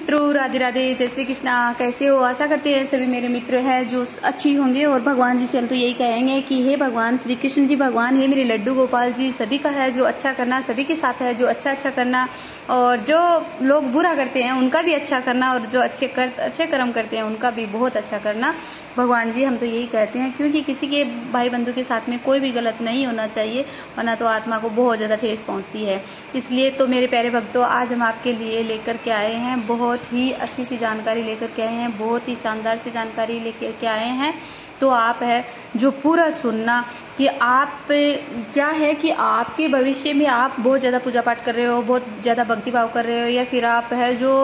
मित्रों, राधे राधे, जय श्री कृष्णा। कैसे हो? आशा करते हैं सभी मेरे मित्र हैं जो अच्छी होंगे। और भगवान जी से हम तो यही कहेंगे कि हे भगवान श्री कृष्ण जी, भगवान हे मेरे लड्डू गोपाल जी, सभी का है जो अच्छा करना, सभी के साथ है जो अच्छा करना, और जो लोग बुरा करते हैं उनका भी अच्छा करना, और जो अच्छे कर्म करते हैं उनका भी बहुत अच्छा करना। भगवान जी हम तो यही कहते हैं, क्योंकि किसी के भाई बंधु के साथ में कोई भी गलत नहीं होना चाहिए, वरना तो आत्मा को बहुत ज़्यादा ठेस पहुंचती है। इसलिए तो मेरे प्यारे भक्तों, आज हम आपके लिए लेकर के आए हैं, बहुत ही अच्छी सी जानकारी लेकर के आए हैं, बहुत ही शानदार सी जानकारी लेकर के आए हैं। तो आप है जो पूरा सुनना कि आप क्या है कि आपके भविष्य में आप बहुत ज़्यादा पूजा पाठ कर रहे हो, बहुत ज़्यादा भक्ति भाव कर रहे हो, या फिर आप है जो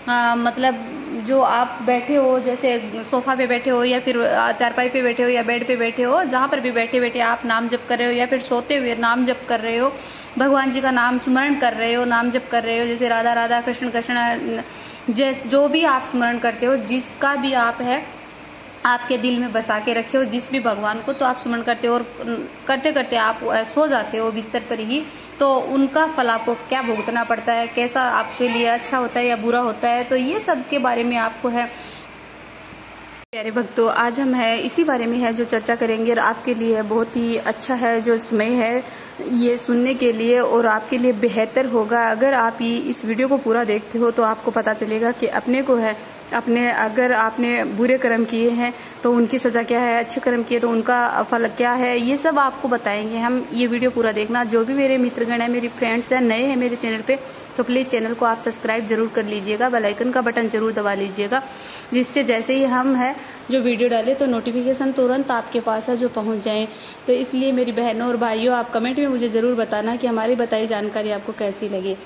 मतलब जो आप बैठे हो, जैसे सोफा पे बैठे हो, या फिर चारपाई पे बैठे हो, या बेड पे बैठे हो, जहाँ पर भी बैठे बैठे आप नाम जप कर रहे हो, या फिर सोते हुए नाम जप कर रहे हो, भगवान जी का नाम स्मरण कर रहे हो, नाम जप कर रहे हो, जैसे राधा राधा कृष्ण कृष्ण, जो भी आप स्मरण करते हो, जिसका भी आप है आपके दिल में बसा के रखे हो, जिस भी भगवान को, तो आप स्मरण करते हो, और करते करते आप सो जाते हो बिस्तर पर ही, तो उनका फल आपको क्या भुगतना पड़ता है, कैसा आपके लिए अच्छा होता है या बुरा होता है, तो ये सब के बारे में आपको है प्यारे भक्तों, आज हम है इसी बारे में है जो चर्चा करेंगे। और आपके लिए बहुत ही अच्छा है जो समय है ये सुनने के लिए, और आपके लिए बेहतर होगा अगर आप इस वीडियो को पूरा देखते हो, तो आपको पता चलेगा कि अपने को है अगर आपने बुरे कर्म किए हैं तो उनकी सज़ा क्या है, अच्छे कर्म किए तो उनका फल क्या है, ये सब आपको बताएंगे हम। ये वीडियो पूरा देखना। जो भी मेरे मित्रगण है, मेरी फ्रेंड्स हैं, नए हैं मेरे चैनल पे, तो प्लीज़ चैनल को आप सब्सक्राइब जरूर कर लीजिएगा, बेल आइकन का बटन जरूर दबा लीजिएगा, जिससे जैसे ही हम है जो वीडियो डालें तो नोटिफिकेशन तुरंत आपके पास है जो पहुंच जाए। तो इसलिए मेरी बहनों और भाइयों, आप कमेंट में मुझे ज़रूर बताना कि हमारी बताई जानकारी आपको कैसी लगी।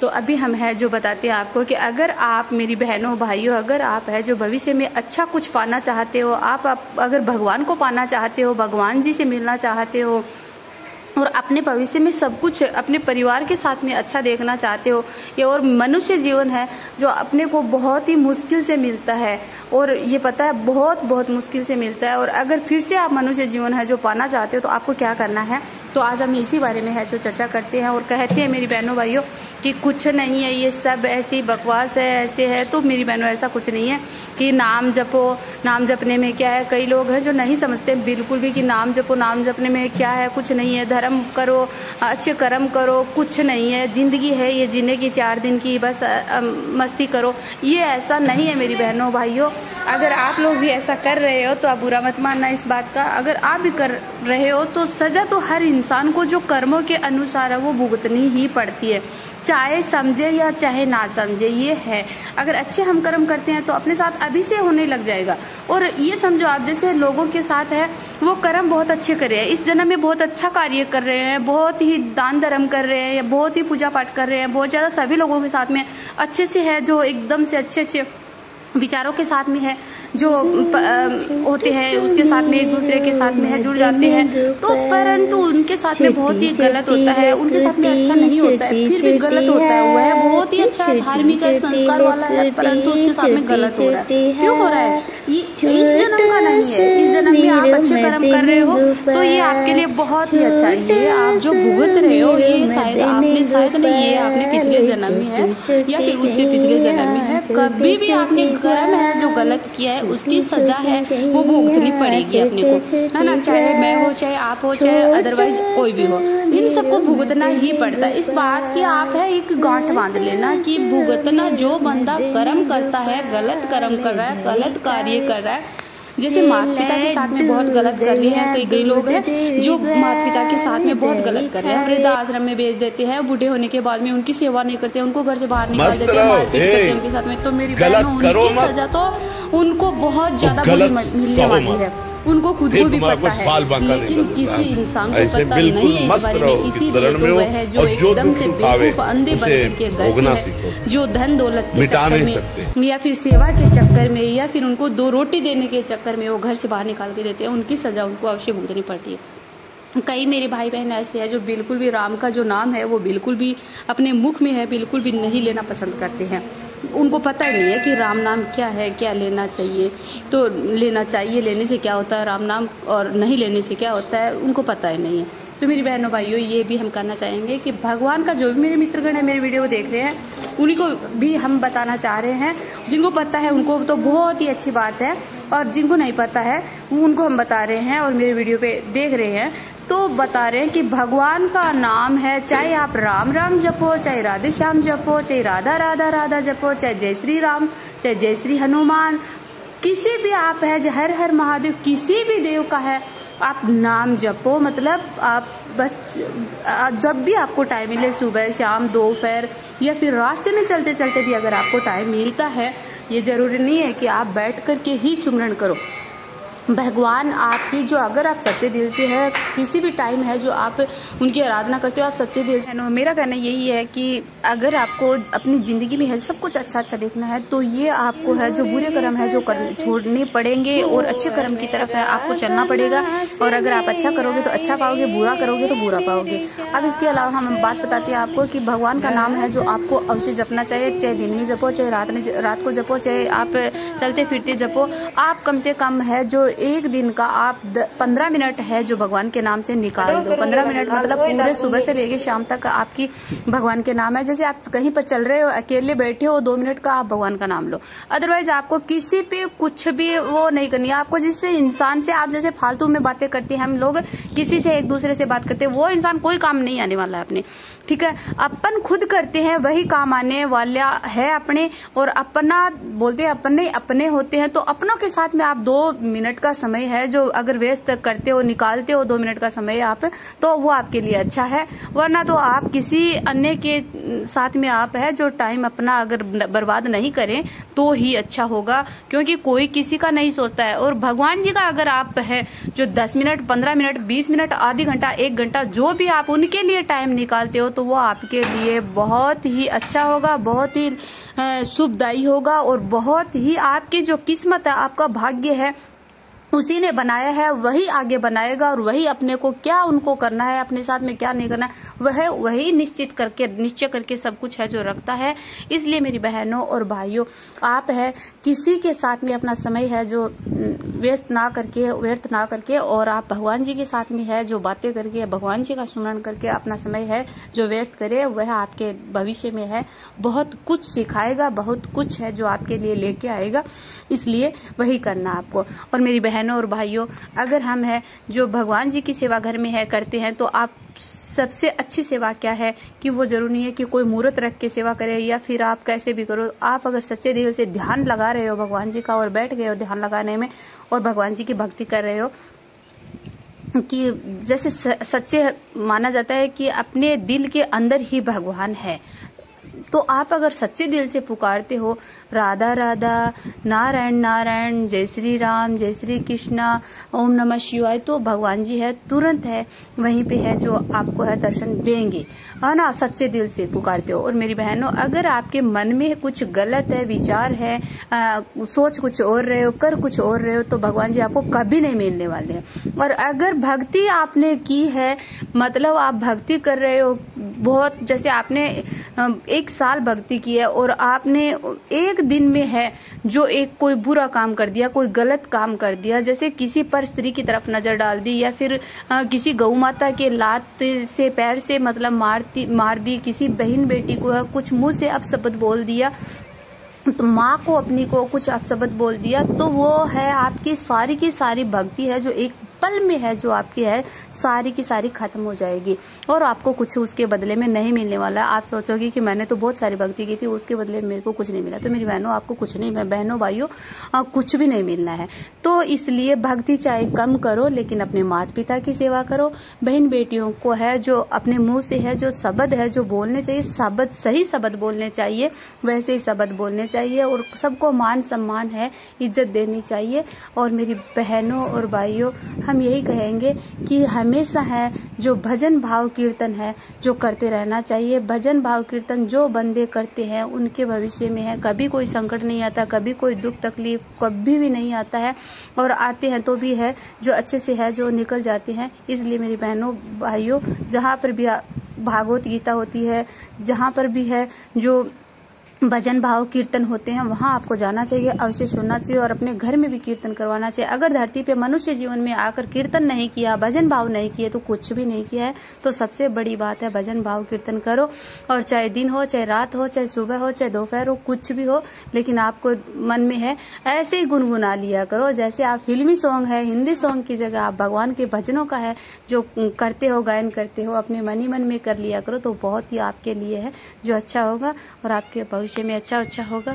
तो अभी हम है जो बताते हैं आपको कि अगर आप मेरी बहनों भाइयों, अगर आप है जो भविष्य में अच्छा कुछ पाना चाहते हो, आप अगर भगवान को पाना चाहते हो, भगवान जी से मिलना चाहते हो, और अपने भविष्य में सब कुछ अपने परिवार के साथ में अच्छा देखना चाहते हो, ये और मनुष्य जीवन है जो अपने को बहुत ही मुश्किल से मिलता है, और ये पता है बहुत मुश्किल से मिलता है, और अगर फिर से आप मनुष्य जीवन है जो पाना चाहते हो तो आपको क्या करना है, तो आज हम इसी बारे में है जो चर्चा करते हैं। और कहते हैं मेरी बहनों भाइयों कि कुछ नहीं है, ये सब ऐसी बकवास है, ऐसे है। तो मेरी बहनों ऐसा कुछ नहीं है कि नाम जपो, नाम जपने में क्या है। कई लोग हैं जो नहीं समझते बिल्कुल भी कि नाम जपो, नाम जपने में क्या है, कुछ नहीं है। धर्म करो, अच्छे कर्म करो, कुछ नहीं है। जिंदगी है ये जीने की 4 दिन की, बस मस्ती करो, ये ऐसा नहीं है मेरी बहनों भाइयों। अगर आप लोग भी ऐसा कर रहे हो तो आप बुरा मत मानना इस बात का। अगर आप भी कर रहे हो तो सजा तो हर इंसान को जो कर्मों के अनुसार है वो भुगतनी ही पड़ती है, चाहे समझे या चाहे ना समझे, ये है। अगर अच्छे हम कर्म करते हैं तो अपने साथ अभी से होने लग जाएगा। और ये समझो आप जैसे लोगों के साथ है वो कर्म बहुत अच्छे कर रहे हैं, इस जन्म में बहुत अच्छा कार्य कर रहे हैं, बहुत ही दान धर्म कर रहे हैं, या बहुत ही पूजा पाठ कर रहे हैं, बहुत ज़्यादा सभी लोगों के साथ में अच्छे से है, जो एकदम से अच्छे विचारों के साथ में है, जो होते हैं उसके साथ में एक दूसरे के साथ में है जुड़ जाते हैं, तो परंतु उनके साथ में बहुत ही गलत होता है, उनके साथ में अच्छा नहीं होता है, फिर भी गलत होता है। वह बहुत ही अच्छा धार्मिक संस्कार वाला है, परंतु उसके साथ में गलत हो रहा है। क्यों हो रहा है? ये इस जन्म का नहीं है। इस जन्म में आप अच्छे कर्म कर रहे हो तो ये आपके लिए बहुत ही अच्छा है। ये आप जो भुगत रहे हो ये शायद नहीं, ये आपने पिछले जन्म में है या फिर उससे पिछले जन्म में है। कभी भी आपने कर्म है जो गलत किया है उसकी सजा है वो भुगतनी पड़ेगी अपने को, है ना। चाहे मैं हो, चाहे आप हो, चाहे अदरवाइज कोई भी हो, इन सबको भुगतना ही पड़ता है। इस बात की आप है एक गांठ बांध लेना कि भुगतना, जो बंदा कर्म करता है, गलत कर्म कर रहा है, गलत कार्य कर रहा है, जैसे माता पिता के साथ में बहुत गलत कर रहे हैं। कई लोग हैं जो माता पिता के साथ में बहुत गलत कर रहे हैं, वृद्धाश्रम में भेज देते हैं, बूढ़े होने के बाद में उनकी सेवा नहीं करते, उनको घर से बाहर निकाल देते हैं, मारपीट करते हैं उनके साथ में। तो मेरी बहनों, उनकी सजा तो उनको बहुत ज्यादा बुरी मिलने वाली है, उनको खुद को भी पता है, लेकिन किसी इंसान को पता नहीं है इस बारे में। इसीलिए तो वह है जो एकदम से बेवकूफ अंधे बनकर के घर से है, जो धन दौलत के चक्कर में या फिर सेवा के चक्कर में या फिर उनको 2 रोटी देने के चक्कर में वो घर से बाहर निकाल के देते हैं, उनकी सजा उनको अवश्य भुगतनी पड़ती है। कई मेरे भाई बहन ऐसे हैं जो बिल्कुल भी राम का जो नाम है वो बिल्कुल भी अपने मुख में है, बिल्कुल भी नहीं लेना पसंद करते हैं। उनको पता ही नहीं है कि राम नाम क्या है, क्या लेना चाहिए, तो लेना चाहिए, लेने से क्या होता है राम नाम, और नहीं लेने से क्या होता है उनको पता ही नहीं है। तो मेरी बहनों भाइयों ये भी हम करना चाहेंगे कि भगवान का जो भी मेरे मित्रगण है मेरे वीडियो को देख रहे हैं उन्हीं को भी हम बताना चाह रहे हैं। जिनको पता है उनको तो बहुत ही अच्छी बात है, और जिनको नहीं पता है उनको हम बता रहे हैं और मेरे वीडियो पे देख रहे हैं तो बता रहे हैं कि भगवान का नाम है, चाहे आप राम राम जपो, चाहे राधे श्याम जपो, चाहे राधा राधा राधा जपो, चाहे जय श्री राम, चाहे जय श्री हनुमान, किसी भी आप है, हर हर महादेव, किसी भी देव का है आप नाम जपो। मतलब आप बस जब भी आपको टाइम मिले, सुबह शाम दोपहर या फिर रास्ते में चलते चलते भी अगर आपको टाइम मिलता है, ये जरूरी नहीं है कि आप बैठ कर के ही सुमरण करो। भगवान आपकी जो, अगर आप सच्चे दिल से है, किसी भी टाइम है जो आप उनकी आराधना करते हो, आप सच्चे दिल से। मेरा कहना यही है कि अगर आपको अपनी ज़िंदगी में है सब कुछ अच्छा अच्छा देखना है तो ये आपको है जो बुरे कर्म है जो छोड़ने पड़ेंगे और अच्छे कर्म की तरफ है आपको चलना पड़ेगा। और अगर आप अच्छा करोगे तो अच्छा पाओगे, बुरा करोगे तो बुरा पाओगे। अब इसके अलावा हम बात बताते हैं आपको कि भगवान का नाम है जो आपको अवश्य जपना चाहिए, चाहे दिन में जपो, चाहे रात को जपो, चाहे आप चलते फिरते जपो। आप कम से कम है जो एक दिन का आप 15 मिनट है जो भगवान के नाम से निकाल दो। 15 मिनट मतलब पूरे सुबह से लेके शाम तक आपकी भगवान के नाम है। जैसे आप कहीं पर चल रहे हो, अकेले बैठे हो, 2 मिनट का आप भगवान का नाम लो। अदरवाइज आपको किसी पे कुछ भी वो नहीं करनी है। आपको जिससे इंसान से, आप जैसे फालतू में बातें करते हैं, हम लोग किसी से एक दूसरे से बात करते हैं, वो इंसान कोई काम नहीं आने वाला है अपने, ठीक है। अपन खुद करते हैं वही काम आने वाला है अपने। और अपना बोलते हैं अपने अपने होते हैं, तो अपनों के साथ में आप 2 मिनट का समय है जो अगर व्यस्त करते हो, निकालते हो 2 मिनट का समय आप, तो वो आपके लिए अच्छा है। वरना तो आप किसी अन्य के साथ में आप है जो टाइम अपना अगर बर्बाद नहीं करें तो ही अच्छा होगा, क्योंकि कोई किसी का नहीं सोचता है। और भगवान जी का अगर आप है जो 10 मिनट, 15 मिनट, 20 मिनट, आधी घंटा, 1 घंटा, जो भी आप उनके लिए टाइम निकालते हो तो वो आपके लिए बहुत ही अच्छा होगा, बहुत ही शुभदायी होगा। और बहुत ही आपकी जो किस्मत है, आपका भाग्य है, उसी ने बनाया है वही आगे बनाएगा। और वही अपने को क्या उनको करना है, अपने साथ में क्या नहीं करना है, वही निश्चय करके सब कुछ है जो रखता है। इसलिए मेरी बहनों और भाइयों, आप है किसी के साथ में अपना समय है जो व्यर्थ ना करके और आप भगवान जी के साथ में है जो बातें करके, भगवान जी का स्मरण करके अपना समय है जो व्यर्थ करे, वह आपके भविष्य में है बहुत कुछ सिखाएगा, बहुत कुछ है जो आपके लिए लेके आएगा। इसलिए वही करना आपको। और मेरी बहनों और भाइयों, अगर हम है जो भगवान जी की सेवा घर में है करते हैं, तो आप सबसे अच्छी सेवा क्या है कि वो जरूरी नहीं है कि कोई मूर्त रख के सेवा करे या फिर आप कैसे भी करो। आप अगर सच्चे दिल से ध्यान लगा रहे हो भगवान जी का और बैठ गए हो ध्यान लगाने में और भगवान जी की भक्ति कर रहे हो, कि जैसे सच्चे माना जाता है कि अपने दिल के अंदर ही भगवान है, तो आप अगर सच्चे दिल से पुकारते हो राधा राधा, नारायण नारायण, जय श्री राम, जय श्री कृष्णा, ओम नमः शिवाय, तो भगवान जी है तुरंत है वहीं पे है जो आपको है दर्शन देंगे, है ना, सच्चे दिल से पुकारते हो। और मेरी बहनों, अगर आपके मन में कुछ गलत है, विचार है, सोच कुछ और रहे हो, कर कुछ और रहे हो, तो भगवान जी आपको कभी नहीं मिलने वाले हैं। और अगर भक्ति आपने की है, मतलब आप भक्ति कर रहे हो बहुत, जैसे आपने 1 साल भक्ति की है और आपने एक दिन में है जो एक कोई बुरा काम कर दिया, कोई गलत काम कर दिया, जैसे किसी पर स्त्री की तरफ नजर डाल दी या फिर किसी गौ माता के लात से पैर से मतलब मार दी, किसी बहन बेटी को कुछ मुंह से अपशब्द बोल दिया, तो माँ को अपनी को कुछ अपशब्द बोल दिया, तो वो है आपकी सारी की सारी भक्ति है जो एक पल में है जो आपकी है सारी की सारी खत्म हो जाएगी और आपको कुछ उसके बदले में नहीं मिलने वाला। आप सोचोगे कि मैंने तो बहुत सारी भक्ति की थी, उसके बदले में मेरे को कुछ नहीं मिला। तो मेरी बहनों, आपको कुछ नहीं, बहनों भाइयों, कुछ भी नहीं मिलना है। तो इसलिए भक्ति चाहे कम करो, लेकिन अपने माता पिता की सेवा करो। बहन बेटियों को है जो अपने मुंह से है जो शब्द है जो बोलने चाहिए, शब्द सही शब्द बोलने चाहिए, वैसे ही शब्द बोलने चाहिए और सबको मान सम्मान है, इज्जत देनी चाहिए। और मेरी बहनों और भाइयों, हम यही कहेंगे कि हमेशा है जो भजन भाव कीर्तन है जो करते रहना चाहिए। भजन भाव कीर्तन जो बंदे करते हैं उनके भविष्य में है कभी कोई संकट नहीं आता, कभी कोई दुख तकलीफ कभी भी नहीं आता है, और आते हैं तो भी है जो अच्छे से है जो निकल जाते हैं। इसलिए मेरी बहनों भाइयों, जहाँ पर भी भागवत गीता होती है, जहाँ पर भी है जो भजन भाव कीर्तन होते हैं वहाँ आपको जाना चाहिए, अवश्य सुनना चाहिए और अपने घर में भी कीर्तन करवाना चाहिए। अगर धरती पे मनुष्य जीवन में आकर कीर्तन नहीं किया, भजन भाव नहीं किए तो कुछ भी नहीं किया है। तो सबसे बड़ी बात है भजन भाव कीर्तन करो, और चाहे दिन हो, चाहे रात हो, चाहे सुबह हो, चाहे दोपहर हो, कुछ भी हो, लेकिन आपको मन में है ऐसे ही गुनगुना लिया करो। जैसे आप फिल्मी सॉन्ग है, हिंदी सॉन्ग की जगह आप भगवान के भजनों का है जो करते हो, गायन करते हो, अपने मन ही मन में कर लिया करो, तो बहुत ही आपके लिए है जो अच्छा होगा और आपके भविष्य में अच्छा होगा।